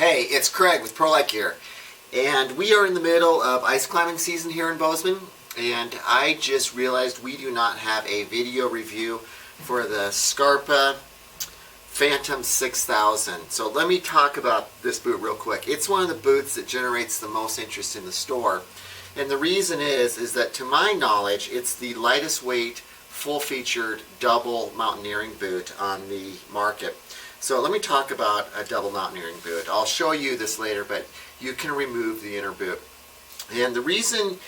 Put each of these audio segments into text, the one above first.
Hey, it's Craig with ProLite Gear, and we are in the middle of ice climbing season here in Bozeman, and I just realized we do not have a video review for the Scarpa Phantom 6000. So let me talk about this boot real quick. It's one of the boots that generates the most interest in the store, and the reason is that to my knowledge, it's the lightest weight, full-featured double mountaineering boot on the market. So let me talk about a double mountaineering boot. I'll show you this later, but you can remove the inner boot. And the reason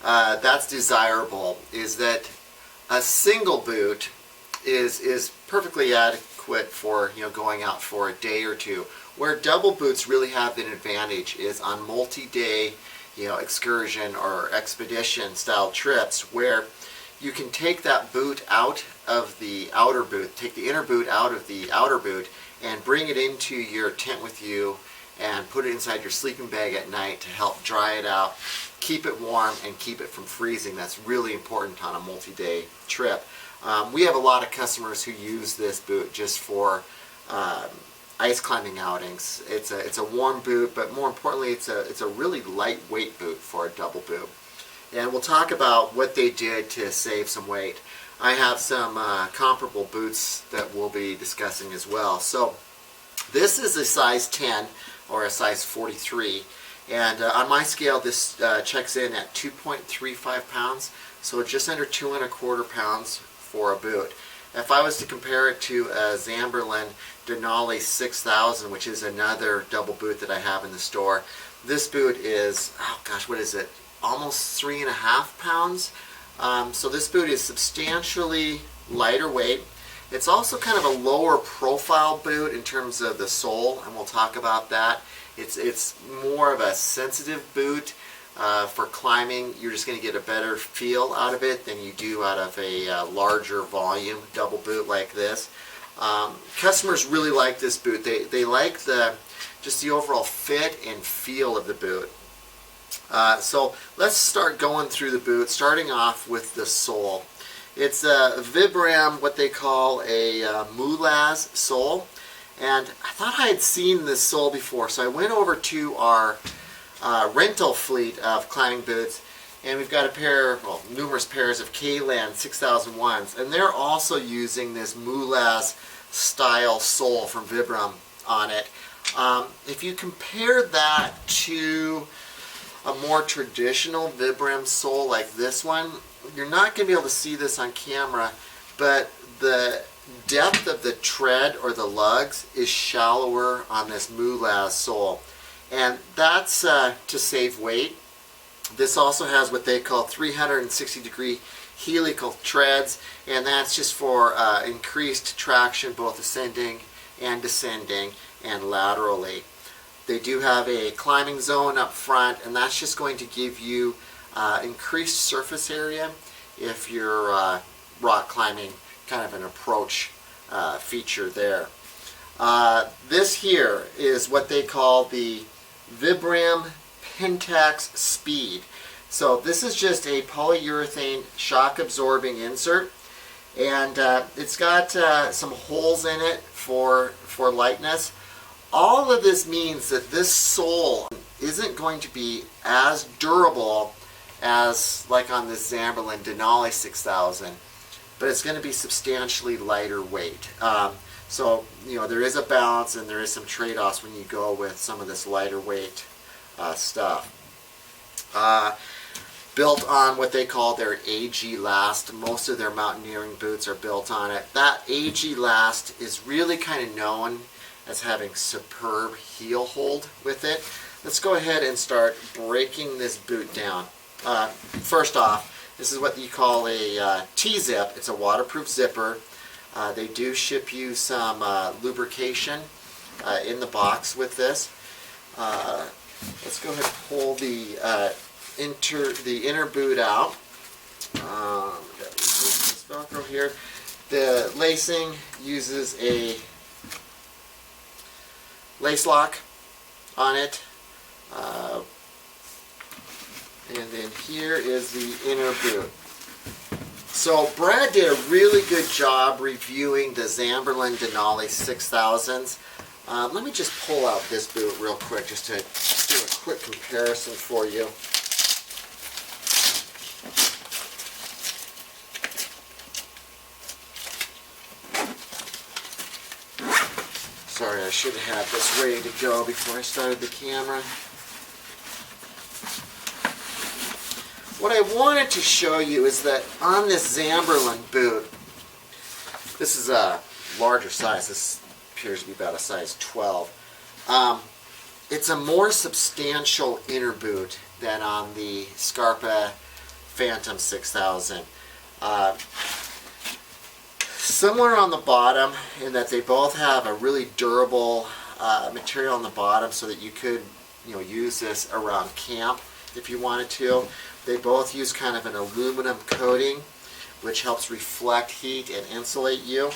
that's desirable is that a single boot is perfectly adequate for going out for a day or two. Where double boots really have an advantage is on multi-day excursion or expedition style trips, where you can take that boot out of the outer boot, take the inner boot out of the outer boot, and bring it into your tent with you and put it inside your sleeping bag at night to help dry it out, keep it warm, and keep it from freezing. That's really important on a multi-day trip. We have a lot of customers who use this boot just for ice climbing outings. It's a warm boot, but more importantly, it's a really lightweight boot for a double boot. And we'll talk about what they did to save some weight. I have some comparable boots that we'll be discussing as well. So this is a size 10 or a size 43, and on my scale this checks in at 2.35 pounds, so just under 2¼ pounds for a boot. If I was to compare it to a Zamberlan Denali 6000, which is another double boot that I have in the store, this boot is, oh gosh, what is it? Almost 3½ pounds. So this boot is substantially lighter weight. It's also kind of a lower profile boot in terms of the sole, and we'll talk about that. It's more of a sensitive boot for climbing. You're just going to get a better feel out of it than you do out of a larger volume double boot like this. Customers really like this boot. They like just the overall fit and feel of the boot. So let's start going through the boot, starting off with the sole. It's a Vibram, what they call a moulage sole, and I thought I had seen this sole before, so I went over to our rental fleet of climbing boots, and we've got numerous pairs of K-Land 6001s, and they're also using this moulage style sole from Vibram on it. If you compare that to a more traditional Vibram sole like this one, you're not going to be able to see this on camera, but the depth of the tread or the lugs is shallower on this moulage sole, and that's to save weight. This also has what they call 360-degree helical treads, and that's just for increased traction both ascending and descending and laterally. They do have a climbing zone up front, and that's just going to give you increased surface area if you're rock climbing, kind of an approach feature there. This here is what they call the Vibram Pentax Speed. So this is just a polyurethane shock absorbing insert, and it's got some holes in it for lightness. All of this means that this sole isn't going to be as durable as like on this Zamberlan Denali 6000, but it's going to be substantially lighter weight. So there is a balance and there is some trade-offs when you go with some of this lighter weight stuff. Built on what they call their AG Last. Most of their mountaineering boots are built on it. That AG Last is really kind of known as having superb heel hold with it. Let's go ahead and start breaking this boot down. First off, this is what you call a T-zip. It's a waterproof zipper. They do ship you some lubrication in the box with this. Let's go ahead and pull the inner boot out. Got this Velcro here. The lacing uses a lace lock on it, and then here is the inner boot. So Brad did a really good job reviewing the Zamberlan Denali 6000s. Let me just pull out this boot real quick just to do a quick comparison for you. Sorry, I should have had this ready to go before I started the camera. What I wanted to show you is that on this Zamberlan boot, this is a larger size. This appears to be about a size 12. It's a more substantial inner boot than on the Scarpa Phantom 6000. Similar on the bottom in that they both have a really durable material on the bottom, so that you could, use this around camp if you wanted to. They both use kind of an aluminum coating, which helps reflect heat and insulate you.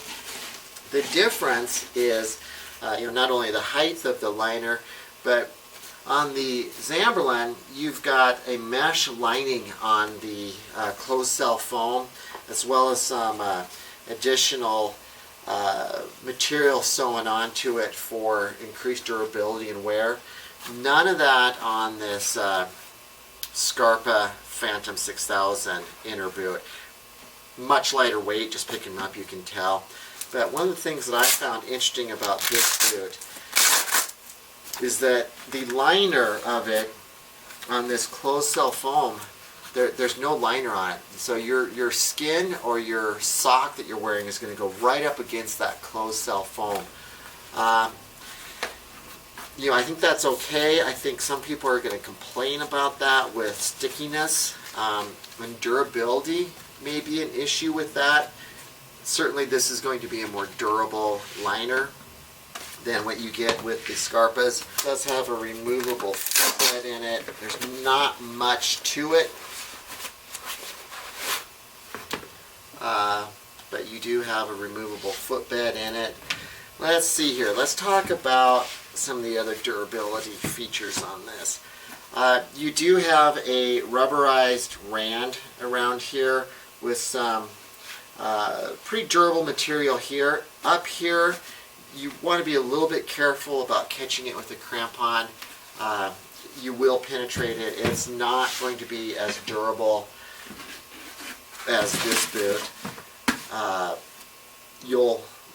The difference is, not only the height of the liner, but on the Zamberlan, you've got a mesh lining on the closed cell foam, as well as some additional material sewn onto it for increased durability and wear. None of that on this Scarpa Phantom 6000 inner boot. Much lighter weight, just picking them up you can tell. But one of the things that I found interesting about this boot is that the liner of it on this closed cell foam, there's no liner on it. So your skin or your sock that you're wearing is going to go right up against that closed cell foam. I think that's okay. I think some people are going to complain about that with stickiness. And durability may be an issue with that. Certainly this is going to be a more durable liner than what you get with the Scarpas. It does have a removable footbed in it. There's not much to it. But you do have a removable footbed in it. Let's see here. Let's talk about some of the other durability features on this. You do have a rubberized rand around here with some pretty durable material here. Up here, you want to be a little bit careful about catching it with a crampon. You will penetrate it. It's not going to be as durable as this boot.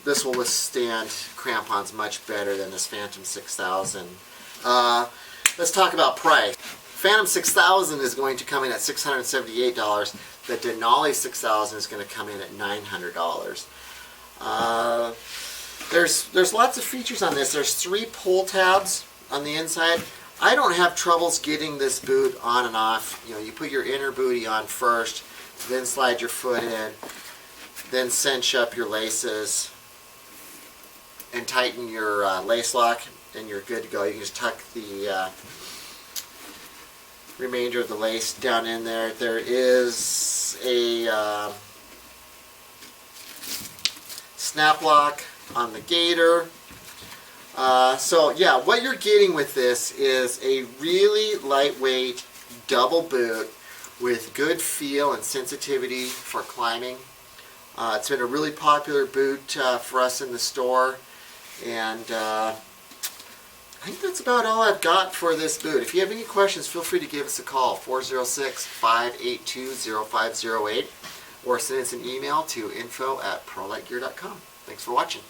This will withstand crampons much better than this Phantom 6000. Let's talk about price. Phantom 6000 is going to come in at $678. The Denali 6000 is going to come in at $900. There's lots of features on this. There's 3 pull tabs on the inside. I don't have troubles getting this boot on and off. You put your inner bootie on first, then slide your foot in, then cinch up your laces and tighten your lace lock, and you're good to go. You can just tuck the remainder of the lace down in there. There is a snap lock on the gaiter. So yeah, what you're getting with this is a really lightweight double boot with good feel and sensitivity for climbing. It's been a really popular boot for us in the store, and I think that's about all I've got for this boot. If you have any questions, feel free to give us a call, 406-582-0508, or send us an email to info@prolightgear.com. Thanks for watching.